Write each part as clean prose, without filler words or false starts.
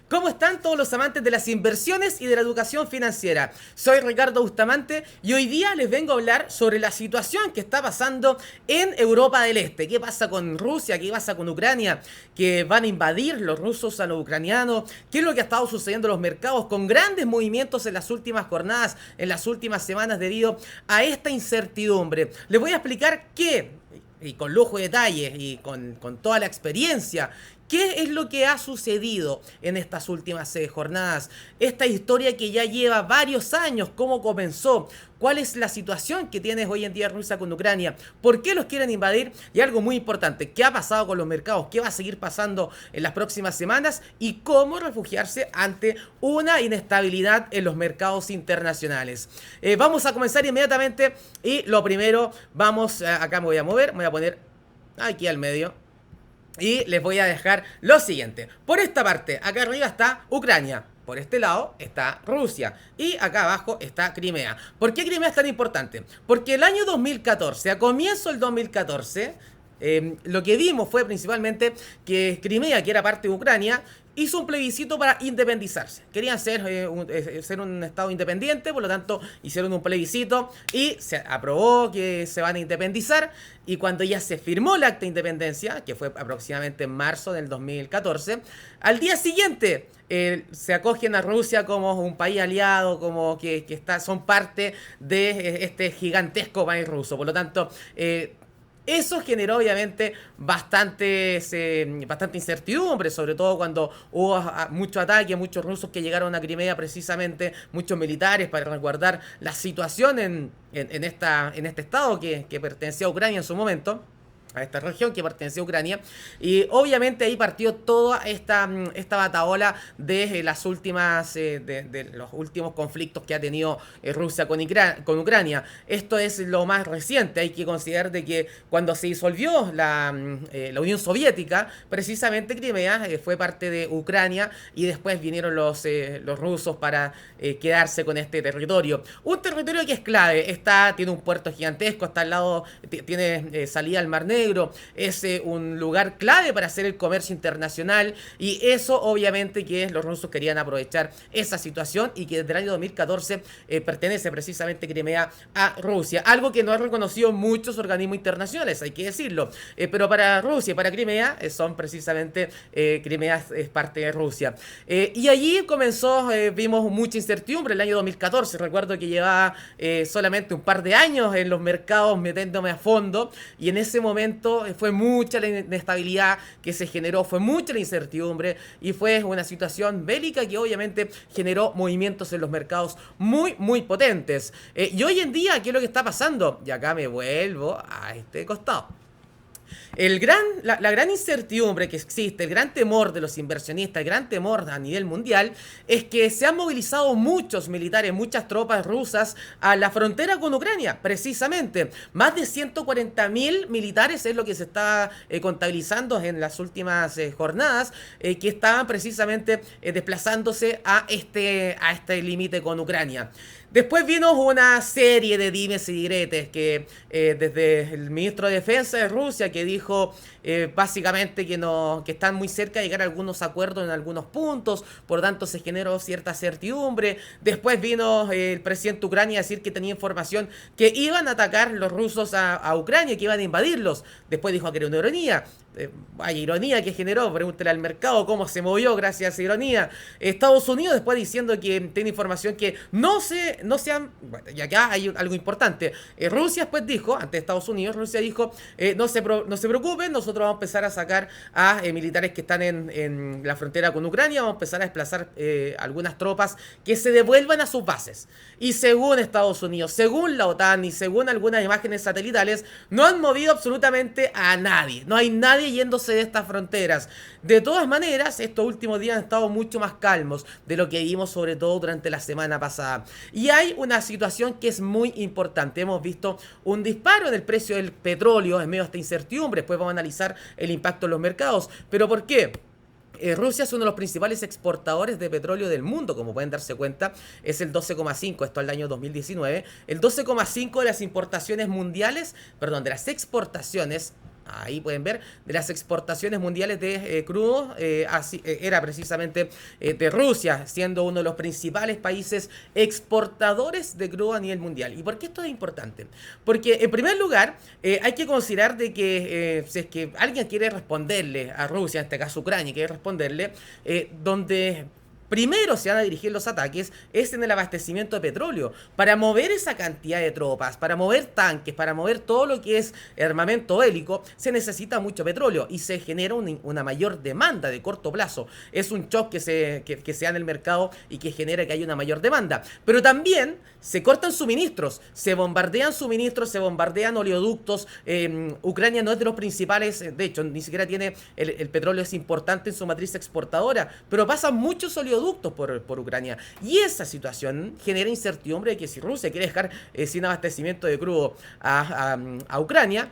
¿Cómo están todos los amantes de las inversiones y de la educación financiera? Soy Ricardo Bustamante y hoy día les vengo a hablar sobre la situación que está pasando en Europa del Este. ¿Qué pasa con Rusia? ¿Qué pasa con Ucrania? ¿Que van a invadir los rusos a los ucranianos? ¿Qué es lo que ha estado sucediendo en los mercados con grandes movimientos en las últimas jornadas, en las últimas semanas debido a esta incertidumbre? Les voy a explicar qué, y con lujo de detalles y con toda la experiencia, ¿qué es lo que ha sucedido en estas últimas jornadas? Esta historia que ya lleva varios años, ¿cómo comenzó? ¿Cuál es la situación que tienes hoy en día Rusia con Ucrania? ¿Por qué los quieren invadir? Y algo muy importante, ¿qué ha pasado con los mercados? ¿Qué va a seguir pasando en las próximas semanas? ¿Y cómo refugiarse ante una inestabilidad en los mercados internacionales? Vamos a comenzar inmediatamente y lo primero, acá me voy a mover, me voy a poner aquí al medio. Y les voy a dejar lo siguiente. Por esta parte, acá arriba está Ucrania. Por este lado está Rusia. Y acá abajo está Crimea. ¿Por qué Crimea es tan importante? Porque el año 2014, a comienzo del 2014, lo que vimos fue principalmente que Crimea, que era parte de Ucrania, hizo un plebiscito para independizarse. Querían ser un estado independiente, por lo tanto hicieron un plebiscito y se aprobó que se van a independizar. Y cuando ya se firmó el acta de independencia, que fue aproximadamente en marzo del 2014, al día siguiente se acogen a Rusia como un país aliado, como que son parte de este gigantesco país ruso. Por lo tanto, eso generó obviamente bastante incertidumbre, sobre todo cuando hubo mucho ataque, muchos rusos que llegaron a Crimea precisamente, muchos militares para resguardar la situación en este estado que pertenecía a Ucrania en su momento, a esta región que pertenecía a Ucrania. Y obviamente ahí partió toda esta batahola de las últimas de los últimos conflictos que ha tenido Rusia con Ucrania. Esto es lo más reciente. Hay que considerar de que cuando se disolvió la Unión Soviética, precisamente Crimea fue parte de Ucrania y después vinieron los rusos para quedarse con este territorio. Un territorio que es clave. Tiene un puerto gigantesco, está al lado, tiene salida al Mar Negro. Es un lugar clave para hacer el comercio internacional y eso obviamente que los rusos querían aprovechar esa situación y que desde el año 2014 pertenece precisamente Crimea a Rusia, algo que no han reconocido muchos organismos internacionales, hay que decirlo, pero para Rusia y para Crimea son precisamente Crimea es parte de Rusia. Y allí vimos mucha incertidumbre el año 2014, recuerdo que llevaba solamente un par de años en los mercados metiéndome a fondo y en ese momento fue mucha la inestabilidad que se generó, fue mucha la incertidumbre y fue una situación bélica que obviamente generó movimientos en los mercados muy, muy potentes. Y hoy en día, ¿qué es lo que está pasando? Y acá me vuelvo a este costado. La gran incertidumbre que existe, el gran temor de los inversionistas, el gran temor a nivel mundial, es que se han movilizado muchos militares, muchas tropas rusas a la frontera con Ucrania, precisamente. Más de 140.000 militares es lo que se está contabilizando en las últimas jornadas, que estaban precisamente desplazándose a este límite con Ucrania. Después vino una serie de dimes y diretes que desde el ministro de Defensa de Rusia que dijo básicamente que están muy cerca de llegar a algunos acuerdos en algunos puntos, por lo tanto se generó cierta certidumbre. Después vino el presidente de Ucrania a decir que tenía información que iban a atacar los rusos a Ucrania, que iban a invadirlos. Después dijo que era una ironía. Vaya ironía que generó, pregúntele al mercado cómo se movió gracias a esa ironía. Estados Unidos después diciendo que tiene información que no se han... Bueno, y acá hay algo importante. Rusia después dijo, ante Estados Unidos, Rusia dijo, no se preocupen, nosotros vamos a empezar a sacar a militares que están en la frontera con Ucrania, vamos a empezar a desplazar algunas tropas que se devuelvan a sus bases. Y según Estados Unidos, según la OTAN y según algunas imágenes satelitales, no han movido absolutamente a nadie. No hay nadie yéndose de estas fronteras. De todas maneras, estos últimos días han estado mucho más calmos de lo que vimos sobre todo durante la semana pasada. Y hay una situación que es muy importante. Hemos visto un disparo en el precio del petróleo en medio de esta incertidumbre. Después vamos a analizar el impacto en los mercados. ¿Pero por qué? Rusia es uno de los principales exportadores de petróleo del mundo, como pueden darse cuenta, es el 12,5, esto al año 2019, el 12,5 de las importaciones mundiales, perdón, de las exportaciones ahí pueden ver, de las exportaciones mundiales de crudo, era precisamente de Rusia, siendo uno de los principales países exportadores de crudo a nivel mundial. ¿Y por qué esto es importante? Porque en primer lugar, hay que considerar de que si es que alguien quiere responderle a Rusia, en este caso Ucrania, quiere responderle, donde primero se van a dirigir los ataques es en el abastecimiento de petróleo. Para mover esa cantidad de tropas, para mover tanques, para mover todo lo que es armamento bélico, se necesita mucho petróleo y se genera una mayor demanda de corto plazo. Es un shock que se da en el mercado y que genera que haya una mayor demanda. Pero también se cortan suministros, se bombardean suministros, se bombardean oleoductos. Ucrania no es de los principales, de hecho, ni siquiera tiene el petróleo, es importante en su matriz exportadora, pero pasan muchos oleoductos por Ucrania. Y esa situación genera incertidumbre de que si Rusia quiere dejar sin abastecimiento de crudo a Ucrania,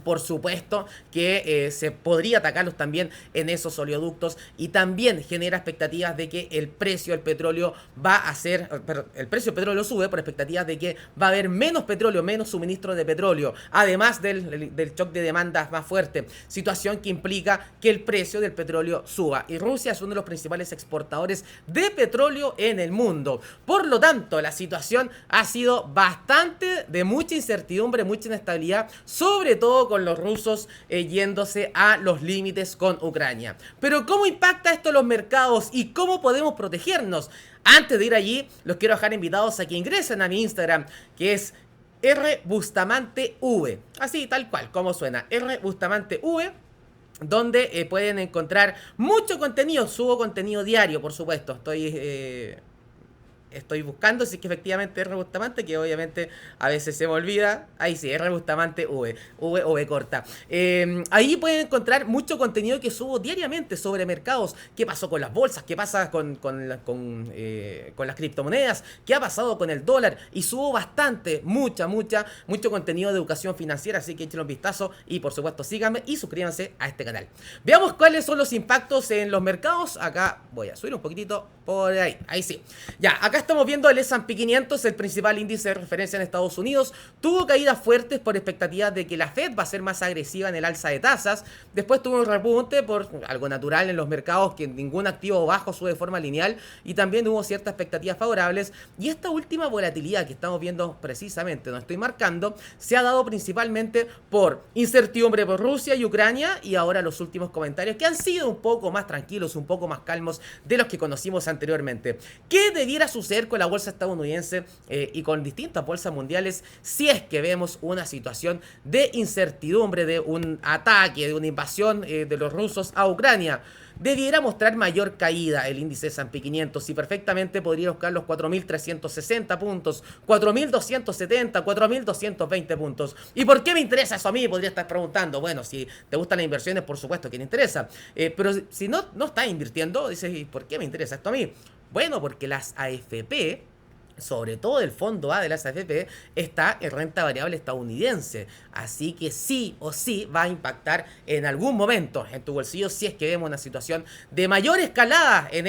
por supuesto que se podría atacarlos también en esos oleoductos, y también genera expectativas de que el precio del petróleo el precio del petróleo sube por expectativas de que va a haber menos petróleo, menos suministro de petróleo, además del shock de demandas más fuerte, situación que implica que el precio del petróleo suba, y Rusia es uno de los principales exportadores de petróleo en el mundo. Por lo tanto, la situación ha sido bastante de mucha incertidumbre, mucha inestabilidad, sobre todo con los rusos yéndose a los límites con Ucrania. Pero ¿cómo impacta esto los mercados y cómo podemos protegernos? Antes de ir allí, los quiero dejar invitados a que ingresen a mi Instagram, que es rbustamantv, así tal cual, como suena, rbustamantv, donde pueden encontrar mucho contenido. Subo contenido diario, por supuesto. Estoy buscando si es que efectivamente es Rbustamante, que obviamente a veces se me olvida. Ahí sí, es Rbustamante V o V corta. Ahí pueden encontrar mucho contenido que subo diariamente sobre mercados. ¿Qué pasó con las bolsas? ¿Qué pasa con las criptomonedas? ¿Qué ha pasado con el dólar? Y subo bastante, mucho contenido de educación financiera. Así que échenle un vistazo y por supuesto síganme y suscríbanse a este canal. Veamos cuáles son los impactos en los mercados. Acá voy a subir un poquitito por ahí. Ahí sí. Ya, acá estamos viendo el S&P 500, el principal índice de referencia en Estados Unidos. Tuvo caídas fuertes por expectativas de que la Fed va a ser más agresiva en el alza de tasas. Después tuvo un repunte por algo natural en los mercados, que ningún activo bajo sube de forma lineal, y también hubo ciertas expectativas favorables. Y esta última volatilidad que estamos viendo precisamente, no estoy marcando, se ha dado principalmente por incertidumbre por Rusia y Ucrania, y ahora los últimos comentarios que han sido un poco más tranquilos, un poco más calmos de los que conocimos anteriormente. ¿Qué debiera suceder con la bolsa estadounidense y con distintas bolsas mundiales si es que vemos una situación de incertidumbre, de un ataque, de una invasión de los rusos a Ucrania? Debiera mostrar mayor caída el índice S&P 500 y perfectamente podría buscar los 4.360 puntos, 4.270, 4.220 puntos. ¿Y por qué me interesa eso a mí? Podría estar preguntando. Bueno, si te gustan las inversiones, por supuesto que te interesa. Pero si no estás invirtiendo, dices, ¿y por qué me interesa esto a mí? Bueno, porque las AFP, sobre todo el fondo A de las AFP, está en renta variable estadounidense. Así que sí o sí va a impactar en algún momento en tu bolsillo si es que vemos una situación de mayor escalada en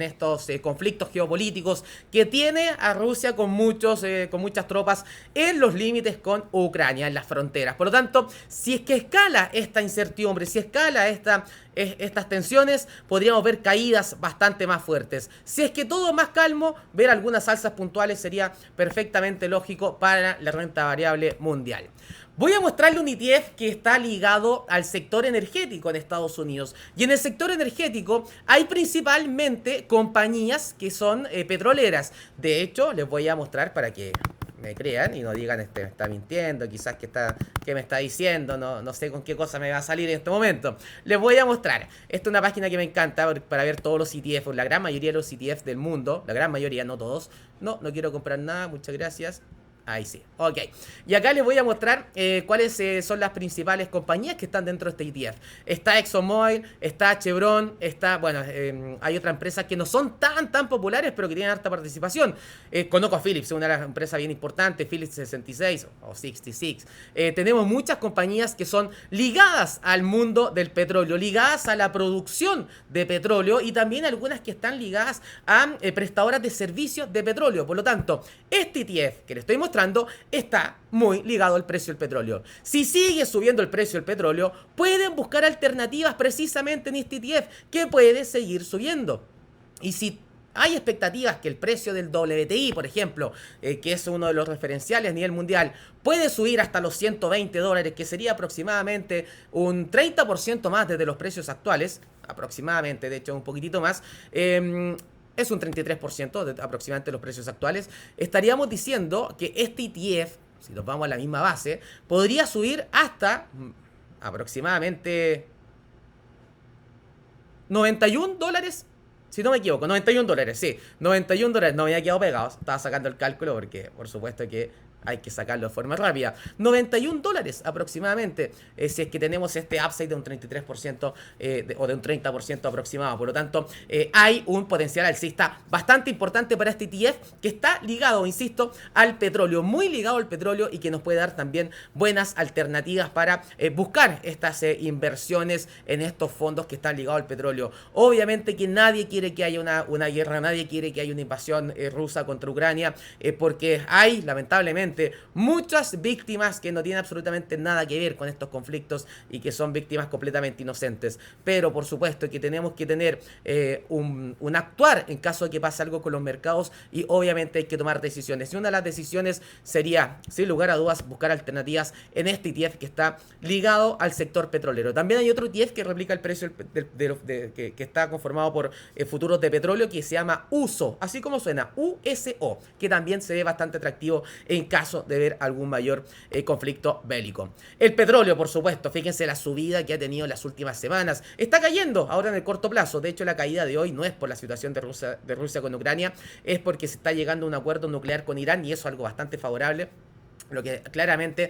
estos conflictos geopolíticos que tiene a Rusia con muchas tropas en los límites con Ucrania, en las fronteras. Por lo tanto, si es que escala esta incertidumbre, si escala estas tensiones, podríamos ver caídas bastante más fuertes. Si es que todo es más calmo, ver algunas alzas puntuales sería perfectamente lógico para la renta variable mundial. Voy a mostrarle un ETF que está ligado al sector energético en Estados Unidos. Y en el sector energético hay principalmente compañías que son petroleras. De hecho, les voy a mostrar para que me crean y no digan me está mintiendo, quizás que me está diciendo, no sé con qué cosa me va a salir en este momento. Les voy a mostrar. Esta es una página que me encanta para ver todos los ETF, la gran mayoría de los ETF del mundo, la gran mayoría, no todos. No quiero comprar nada, muchas gracias. Ahí sí, ok. Y acá les voy a mostrar cuáles son las principales compañías que están dentro de este ETF. Está ExxonMobil, está Chevron, hay otras empresas que no son tan populares, pero que tienen harta participación. Conozco a Philips, una de las empresas bien importantes, Philips 66 o 66. Tenemos muchas compañías que son ligadas al mundo del petróleo, ligadas a la producción de petróleo, y también algunas que están ligadas a prestadoras de servicios de petróleo. Por lo tanto, este ETF que les estoy mostrando mostrando, está muy ligado al precio del petróleo. Si sigue subiendo el precio del petróleo, pueden buscar alternativas precisamente en este ETF que puede seguir subiendo. Y si hay expectativas que el precio del WTI, por ejemplo, que es uno de los referenciales a nivel mundial, puede subir hasta los $120, que sería aproximadamente un 30% más desde los precios actuales, aproximadamente, de hecho un poquitito más, es un 33% de aproximadamente los precios actuales. Estaríamos diciendo que este ETF, si nos vamos a la misma base, podría subir hasta aproximadamente $91, si no me equivoco, $91, sí, $91, no me había quedado pegado, estaba sacando el cálculo porque por supuesto que hay que sacarlo de forma rápida. $91 aproximadamente, si es que tenemos este upside de un 33% o de un 30% aproximado. Por lo tanto, hay un potencial alcista bastante importante para este ETF que está ligado, insisto, al petróleo, muy ligado al petróleo y que nos puede dar también buenas alternativas para buscar estas inversiones en estos fondos que están ligados al petróleo. Obviamente que nadie quiere que haya una guerra, nadie quiere que haya una invasión rusa contra Ucrania, porque hay, lamentablemente, muchas víctimas que no tienen absolutamente nada que ver con estos conflictos y que son víctimas completamente inocentes. Pero por supuesto que tenemos que tener un actuar en caso de que pase algo con los mercados y obviamente hay que tomar decisiones. Y una de las decisiones sería, sin lugar a dudas, buscar alternativas en este ETF que está ligado al sector petrolero. También hay otro ETF que replica el precio que está conformado por futuros de petróleo que se llama USO, así como suena, USO, que también se ve bastante atractivo en caso de ver algún mayor conflicto bélico. El petróleo, por supuesto, fíjense la subida que ha tenido en las últimas semanas. Está cayendo ahora en el corto plazo. De hecho, la caída de hoy no es por la situación de Rusia con Ucrania, es porque se está llegando a un acuerdo nuclear con Irán y eso es algo bastante favorable, lo que claramente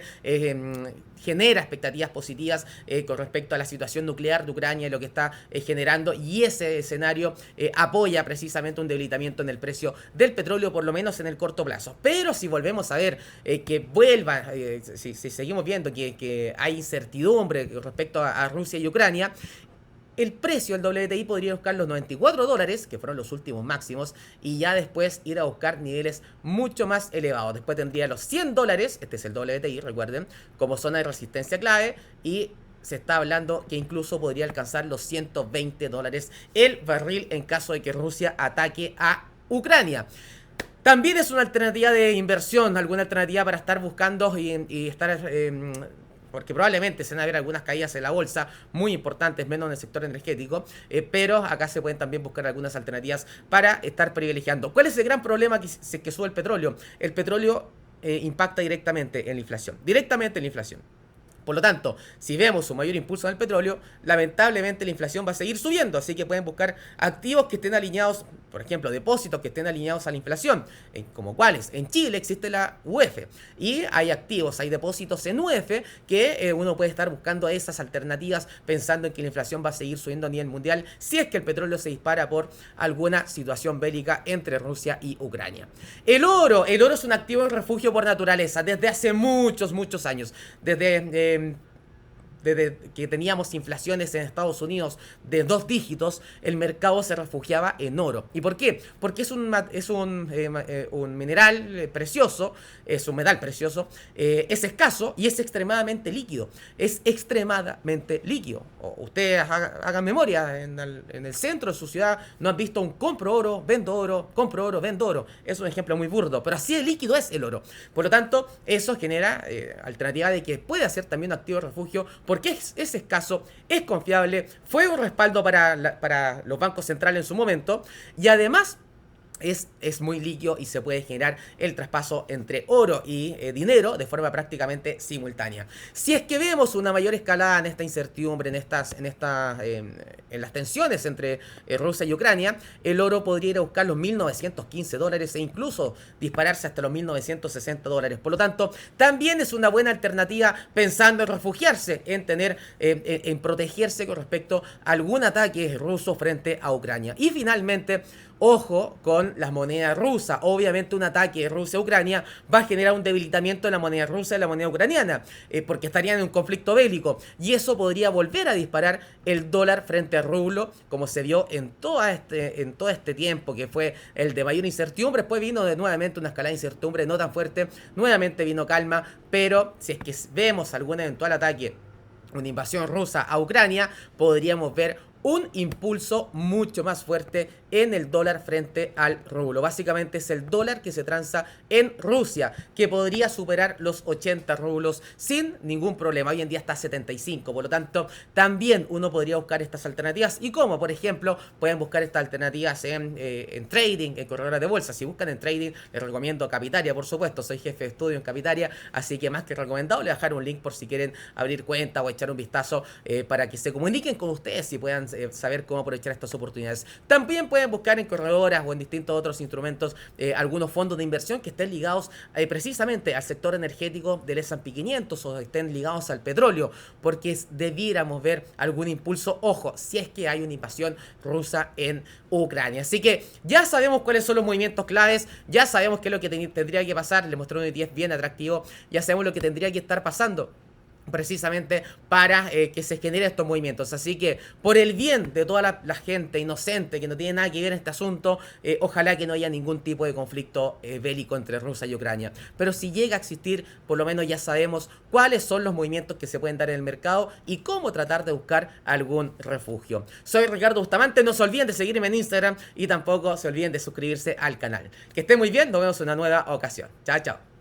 genera expectativas positivas con respecto a la situación nuclear de Ucrania y lo que está generando, y ese escenario apoya precisamente un debilitamiento en el precio del petróleo, por lo menos en el corto plazo. Pero si volvemos a ver que vuelva, si seguimos viendo que hay incertidumbre respecto a Rusia y Ucrania, el precio del WTI podría buscar los $94, que fueron los últimos máximos, y ya después ir a buscar niveles mucho más elevados. Después tendría los $100, este es el WTI, recuerden, como zona de resistencia clave, y se está hablando que incluso podría alcanzar los $120 el barril en caso de que Rusia ataque a Ucrania. También es una alternativa de inversión, alguna alternativa para estar buscando y estar porque probablemente se van a ver algunas caídas en la bolsa muy importantes, menos en el sector energético, pero acá se pueden también buscar algunas alternativas para estar privilegiando. ¿Cuál es el gran problema que sube el petróleo? El petróleo impacta directamente en la inflación, Por lo tanto, si vemos un mayor impulso en el petróleo, lamentablemente la inflación va a seguir subiendo, así que pueden buscar activos que estén alineados, por ejemplo, depósitos que estén alineados a la inflación, como cuáles. En Chile existe la UF y hay activos, hay depósitos en UF que uno puede estar buscando esas alternativas pensando en que la inflación va a seguir subiendo a nivel mundial si es que el petróleo se dispara por alguna situación bélica entre Rusia y Ucrania. El oro es un activo de refugio por naturaleza desde hace muchos años, desde que teníamos inflaciones en Estados Unidos de 2 dígitos, el mercado se refugiaba en oro. ¿Y por qué? Porque es un mineral precioso, es un metal precioso, es escaso y es extremadamente líquido. Ustedes hagan memoria, en el centro de su ciudad no han visto un compro oro, vendo oro, compro oro, vendo oro. Es un ejemplo muy burdo, pero así de líquido es el oro. Por lo tanto, eso genera alternativa de que puede ser también un activo de refugio, porque es escaso, es confiable, fue un respaldo para los bancos centrales en su momento y además es muy líquido y se puede generar el traspaso entre oro y dinero de forma prácticamente simultánea. Si es que vemos una mayor escalada en esta incertidumbre, en las tensiones entre Rusia y Ucrania, el oro podría ir a buscar los $1.915 e incluso dispararse hasta los $1.960. Por lo tanto, también es una buena alternativa pensando en refugiarse, en protegerse con respecto a algún ataque ruso frente a Ucrania. Y finalmente, ojo con con las monedas rusas. Obviamente un ataque de Rusia a Ucrania va a generar un debilitamiento en la moneda rusa y la moneda ucraniana, porque estarían en un conflicto bélico, y eso podría volver a disparar el dólar frente al rublo, como se vio en todo este tiempo, que fue el de mayor incertidumbre. Después vino nuevamente una escalada de incertidumbre no tan fuerte, nuevamente vino calma, pero si es que vemos algún eventual ataque, una invasión rusa a Ucrania, podríamos ver un impulso mucho más fuerte en el dólar frente al rublo. Básicamente es el dólar que se transa en Rusia, que podría superar los 80 rublos sin ningún problema. Hoy en día está a 75, por lo tanto, también uno podría buscar estas alternativas. Y como, por ejemplo, pueden buscar estas alternativas en trading, en corredoras de bolsa. Si buscan en trading, les recomiendo Capitaria, por supuesto. Soy jefe de estudio en Capitaria, así que más que recomendado, les voy a dejar un link por si quieren abrir cuenta o echar un vistazo para que se comuniquen con ustedes y puedan saber cómo aprovechar estas oportunidades. También pueden buscar en corredoras o en distintos otros instrumentos algunos fondos de inversión que estén ligados precisamente al sector energético del S&P 500 o estén ligados al petróleo, porque debiéramos ver algún impulso, ojo, si es que hay una invasión rusa en Ucrania. Así que ya sabemos cuáles son los movimientos claves, ya sabemos qué es lo que tendría que pasar. Les mostré un ETF bien atractivo, ya sabemos lo que tendría que estar pasando precisamente para que se generen estos movimientos. Así que por el bien de toda la gente inocente que no tiene nada que ver en este asunto, ojalá que no haya ningún tipo de conflicto bélico entre Rusia y Ucrania. Pero si llega a existir, por lo menos ya sabemos cuáles son los movimientos que se pueden dar en el mercado y cómo tratar de buscar algún refugio. Soy Ricardo Bustamante, no se olviden de seguirme en Instagram y tampoco se olviden de suscribirse al canal. Que estén muy bien, nos vemos en una nueva ocasión. Chao, chao.